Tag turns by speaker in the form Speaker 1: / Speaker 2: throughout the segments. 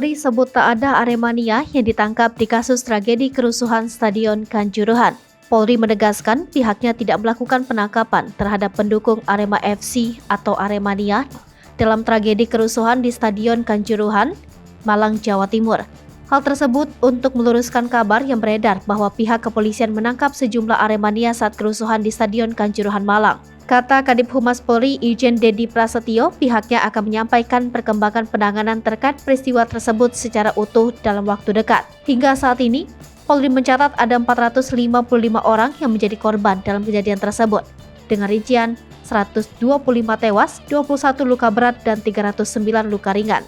Speaker 1: Polri sebut tak ada Aremania yang ditangkap di kasus tragedi kerusuhan Stadion Kanjuruhan. Polri menegaskan pihaknya tidak melakukan penangkapan terhadap pendukung Arema FC atau Aremania dalam tragedi kerusuhan di Stadion Kanjuruhan, Malang, Jawa Timur. Hal tersebut untuk meluruskan kabar yang beredar bahwa pihak kepolisian menangkap sejumlah Aremania saat kerusuhan di Stadion Kanjuruhan Malang. Kata Kadif Humas Polri Irjen Dedi Prasetyo, pihaknya akan menyampaikan perkembangan penanganan terkait peristiwa tersebut secara utuh dalam waktu dekat. Hingga saat ini, Polri mencatat ada 455 orang yang menjadi korban dalam kejadian tersebut. Dengan rincian 125 tewas, 21 luka berat, dan 309 luka ringan.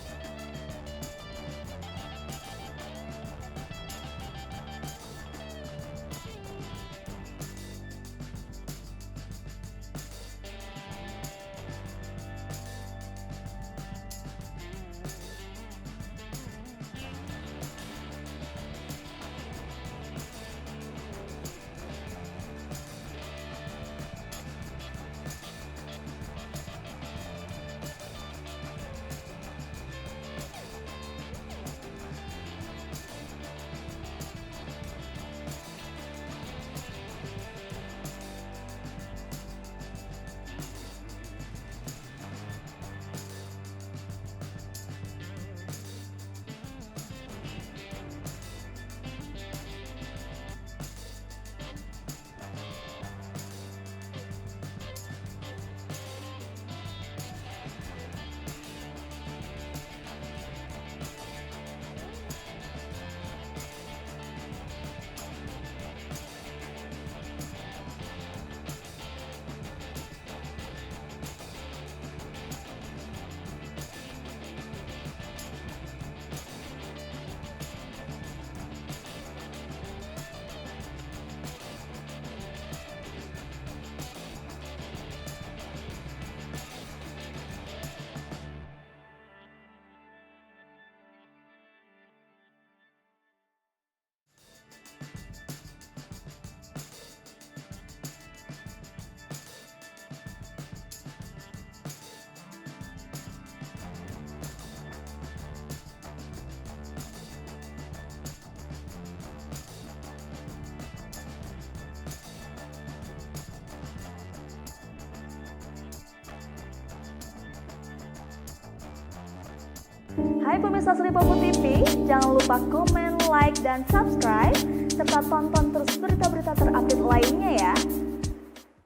Speaker 2: Hai pemirsa Sri Popo TV, jangan lupa komen, like, dan subscribe, serta tonton terus berita-berita terupdate lainnya ya.